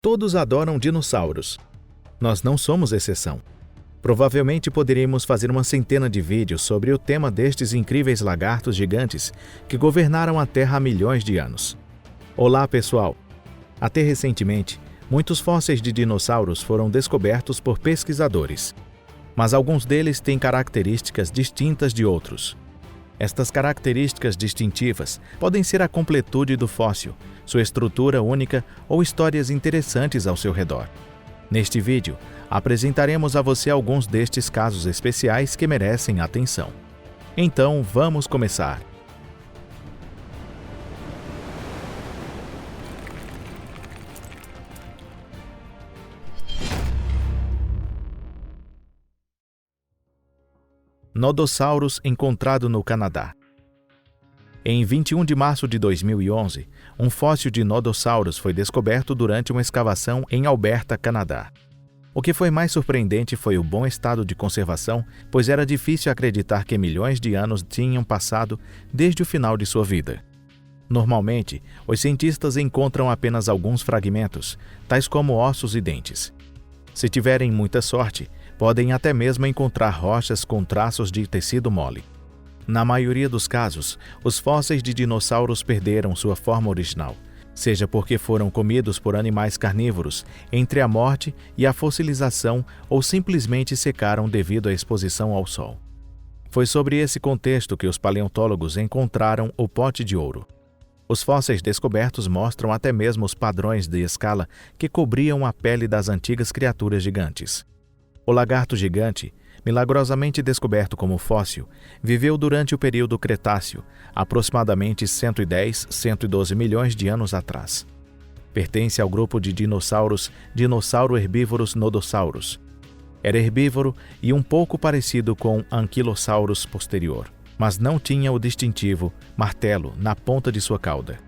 Todos adoram dinossauros. Nós não somos exceção. Provavelmente poderíamos fazer uma centena de vídeos sobre o tema destes incríveis lagartos gigantes que governaram a Terra há milhões de anos. Olá, pessoal! Até recentemente, muitos fósseis de dinossauros foram descobertos por pesquisadores, mas alguns deles têm características distintas de outros. Estas características distintivas podem ser a completude do fóssil, sua estrutura única ou histórias interessantes ao seu redor. Neste vídeo, apresentaremos a você alguns destes casos especiais que merecem atenção. Então, vamos começar! Nodossaurus encontrado no Canadá. Em 21 de março de 2011, um fóssil de Nodossaurus foi descoberto durante uma escavação em Alberta, Canadá. O que foi mais surpreendente foi o bom estado de conservação, pois era difícil acreditar que milhões de anos tinham passado desde o final de sua vida. Normalmente, os cientistas encontram apenas alguns fragmentos, tais como ossos e dentes. Se tiverem muita sorte, podem até mesmo encontrar rochas com traços de tecido mole. Na maioria dos casos, os fósseis de dinossauros perderam sua forma original, seja porque foram comidos por animais carnívoros entre a morte e a fossilização ou simplesmente secaram devido à exposição ao sol. Foi sobre esse contexto que os paleontólogos encontraram o pote de ouro. Os fósseis descobertos mostram até mesmo os padrões de escala que cobriam a pele das antigas criaturas gigantes. O lagarto gigante, milagrosamente descoberto como fóssil, viveu durante o período Cretáceo, aproximadamente 110-112 milhões de anos atrás. Pertence ao grupo de dinossauros Dinossauro-herbívoros Nodossaurus. Era herbívoro e um pouco parecido com Ankylosaurus posterior, mas não tinha o distintivo martelo na ponta de sua cauda.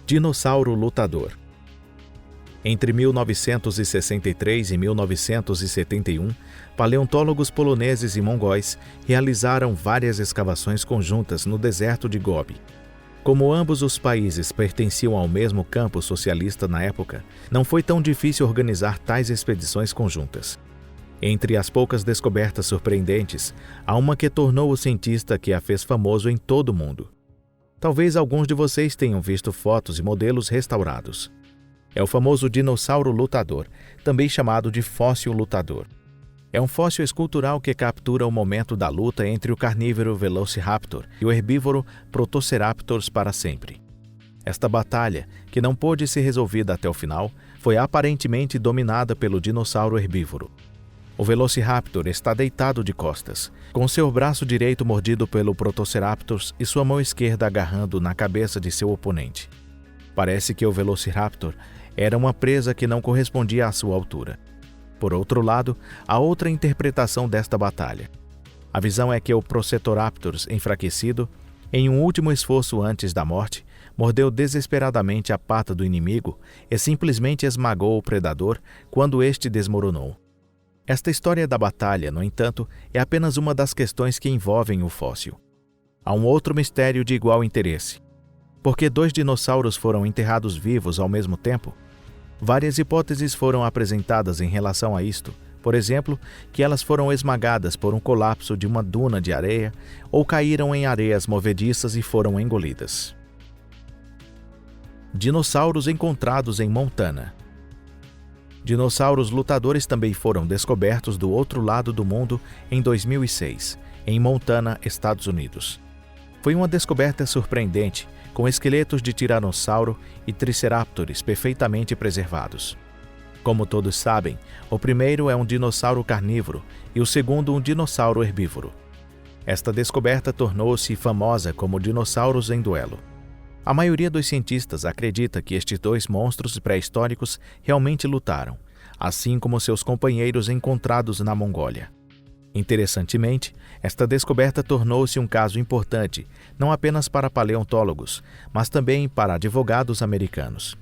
Dinossauro lutador. Entre 1963 e 1971, paleontólogos poloneses e mongóis realizaram várias escavações conjuntas no deserto de Gobi. Como ambos os países pertenciam ao mesmo campo socialista na época, não foi tão difícil organizar tais expedições conjuntas. Entre as poucas descobertas surpreendentes, há uma que tornou o cientista que a fez famoso em todo o mundo. Talvez alguns de vocês tenham visto fotos e modelos restaurados. É o famoso dinossauro lutador, também chamado de fóssil lutador. É um fóssil escultural que captura o momento da luta entre o carnívoro Velociraptor e o herbívoro Protoceraptors para sempre. Esta batalha, que não pôde ser resolvida até o final, foi aparentemente dominada pelo dinossauro herbívoro. O Velociraptor está deitado de costas, com seu braço direito mordido pelo Protoceraptors e sua mão esquerda agarrando na cabeça de seu oponente. Parece que o Velociraptor era uma presa que não correspondia à sua altura. Por outro lado, há outra interpretação desta batalha. A visão é que o Protoceraptors, enfraquecido, em um último esforço antes da morte, mordeu desesperadamente a pata do inimigo e simplesmente esmagou o predador quando este desmoronou. Esta história da batalha, no entanto, é apenas uma das questões que envolvem o fóssil. Há um outro mistério de igual interesse. Por que dois dinossauros foram enterrados vivos ao mesmo tempo? Várias hipóteses foram apresentadas em relação a isto. Por exemplo, que elas foram esmagadas por um colapso de uma duna de areia ou caíram em areias movediças e foram engolidas. Dinossauros encontrados em Montana. Dinossauros lutadores também foram descobertos do outro lado do mundo em 2006, em Montana, Estados Unidos. Foi uma descoberta surpreendente, com esqueletos de tiranossauro e triceraptores perfeitamente preservados. Como todos sabem, o primeiro é um dinossauro carnívoro e o segundo um dinossauro herbívoro. Esta descoberta tornou-se famosa como dinossauros em duelo. A maioria dos cientistas acredita que estes dois monstros pré-históricos realmente lutaram, assim como seus companheiros encontrados na Mongólia. Interessantemente, esta descoberta tornou-se um caso importante, não apenas para paleontólogos, mas também para advogados americanos.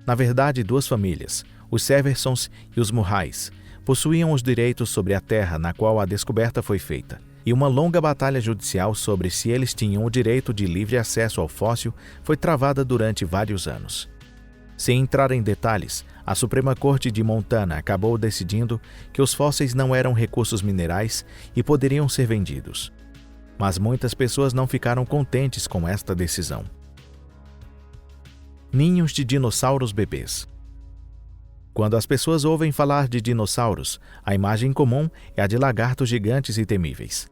Na verdade, duas famílias, os Seversons e os Murrais, possuíam os direitos sobre a terra na qual a descoberta foi feita, e uma longa batalha judicial sobre se eles tinham o direito de livre acesso ao fóssil foi travada durante vários anos. Sem entrar em detalhes, a Suprema Corte de Montana acabou decidindo que os fósseis não eram recursos minerais e poderiam ser vendidos. Mas muitas pessoas não ficaram contentes com esta decisão. Ninhos de dinossauros bebês. Quando as pessoas ouvem falar de dinossauros, a imagem comum é a de lagartos gigantes e temíveis.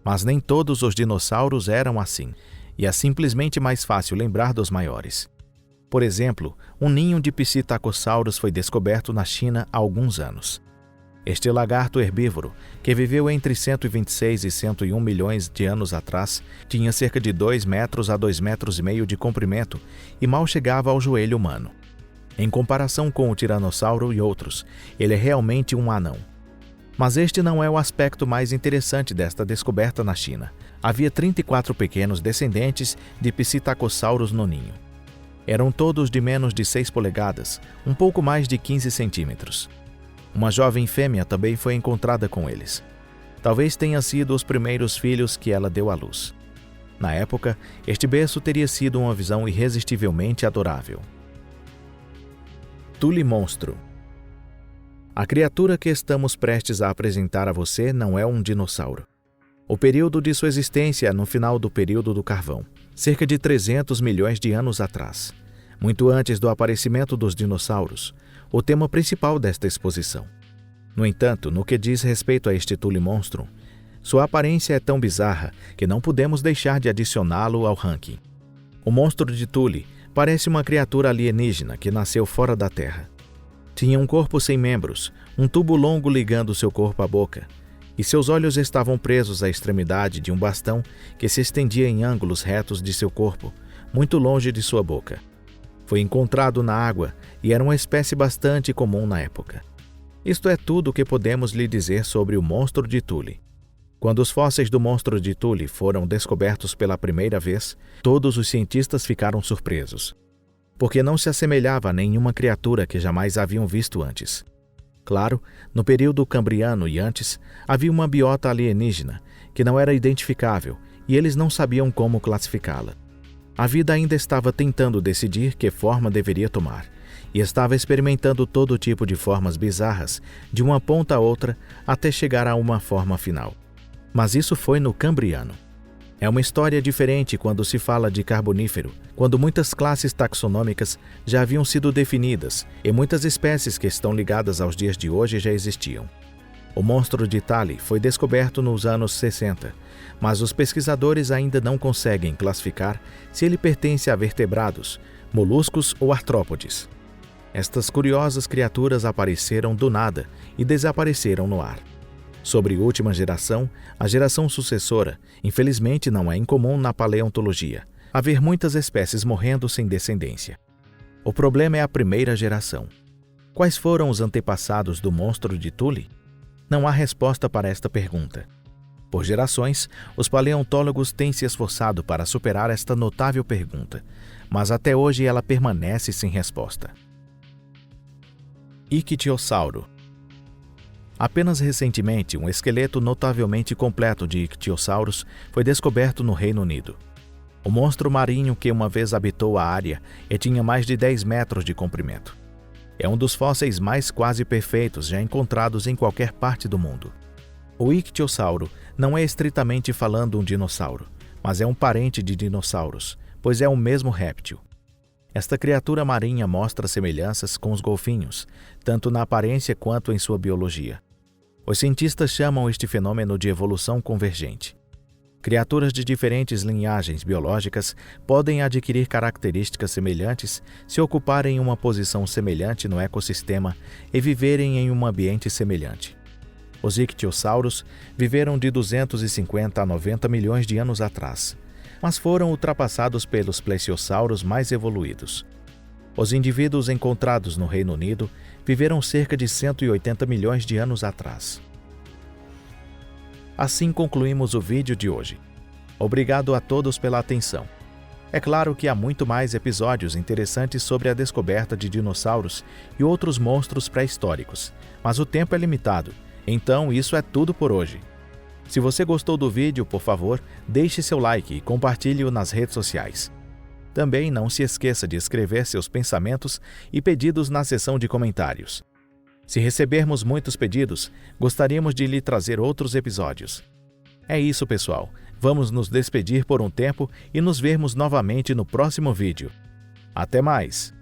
Mas nem todos os dinossauros eram assim, e é simplesmente mais fácil lembrar dos maiores. Por exemplo, um ninho de Psittacosaurus foi descoberto na China há alguns anos. Este lagarto herbívoro, que viveu entre 126 e 101 milhões de anos atrás, tinha cerca de 2 metros a 2,5 metros de comprimento e mal chegava ao joelho humano. Em comparação com o tiranossauro e outros, ele é realmente um anão. Mas este não é o aspecto mais interessante desta descoberta na China. Havia 34 pequenos descendentes de Psittacosaurus no ninho. Eram todos de menos de 6 polegadas, um pouco mais de 15 centímetros. Uma jovem fêmea também foi encontrada com eles. Talvez tenha sido os primeiros filhos que ela deu à luz. Na época, este berço teria sido uma visão irresistivelmente adorável. Thule monstro. A criatura que estamos prestes a apresentar a você não é um dinossauro. O período de sua existência é no final do período do Carvão, cerca de 300 milhões de anos atrás, muito antes do aparecimento dos dinossauros, o tema principal desta exposição. No entanto, no que diz respeito a este Thule monstrum, sua aparência é tão bizarra que não podemos deixar de adicioná-lo ao ranking. O monstro de Thule parece uma criatura alienígena que nasceu fora da Terra. Tinha um corpo sem membros, um tubo longo ligando seu corpo à boca, e seus olhos estavam presos à extremidade de um bastão que se estendia em ângulos retos de seu corpo, muito longe de sua boca. Foi encontrado na água e era uma espécie bastante comum na época. Isto é tudo o que podemos lhe dizer sobre o monstro de Thule. Quando os fósseis do monstro de Thule foram descobertos pela primeira vez, todos os cientistas ficaram surpresos, porque não se assemelhava a nenhuma criatura que jamais haviam visto antes. Claro, no período cambriano e antes, havia uma biota alienígena que não era identificável e eles não sabiam como classificá-la. A vida ainda estava tentando decidir que forma deveria tomar e estava experimentando todo tipo de formas bizarras, de uma ponta a outra, até chegar a uma forma final. Mas isso foi no Cambriano. É uma história diferente quando se fala de Carbonífero, quando muitas classes taxonômicas já haviam sido definidas e muitas espécies que estão ligadas aos dias de hoje já existiam. O monstro de Thule foi descoberto nos anos 60, mas os pesquisadores ainda não conseguem classificar se ele pertence a vertebrados, moluscos ou artrópodes. Estas curiosas criaturas apareceram do nada e desapareceram no ar. Sobre última geração, a geração sucessora, infelizmente não é incomum na paleontologia, haver muitas espécies morrendo sem descendência. O problema é a primeira geração. Quais foram os antepassados do monstro de Thule? Não há resposta para esta pergunta. Por gerações, os paleontólogos têm se esforçado para superar esta notável pergunta, mas até hoje ela permanece sem resposta. Ictiosauro. Apenas recentemente, um esqueleto notavelmente completo de Ictiosaurus foi descoberto no Reino Unido. O monstro marinho que uma vez habitou a área e tinha mais de 10 metros de comprimento. É um dos fósseis mais quase perfeitos já encontrados em qualquer parte do mundo. O ictiosauro não é estritamente falando um dinossauro, mas é um parente de dinossauros, pois é o mesmo réptil. Esta criatura marinha mostra semelhanças com os golfinhos, tanto na aparência quanto em sua biologia. Os cientistas chamam este fenômeno de evolução convergente. Criaturas de diferentes linhagens biológicas podem adquirir características semelhantes se ocuparem uma posição semelhante no ecossistema e viverem em um ambiente semelhante. Os ictiossauros viveram de 250 a 90 milhões de anos atrás, mas foram ultrapassados pelos plesiosauros mais evoluídos. Os indivíduos encontrados no Reino Unido viveram cerca de 180 milhões de anos atrás. Assim concluímos o vídeo de hoje. Obrigado a todos pela atenção. É claro que há muito mais episódios interessantes sobre a descoberta de dinossauros e outros monstros pré-históricos, mas o tempo é limitado, então isso é tudo por hoje. Se você gostou do vídeo, por favor, deixe seu like e compartilhe-o nas redes sociais. Também não se esqueça de escrever seus pensamentos e pedidos na seção de comentários. Se recebermos muitos pedidos, gostaríamos de lhe trazer outros episódios. É isso, pessoal. Vamos nos despedir por um tempo e nos vermos novamente no próximo vídeo. Até mais!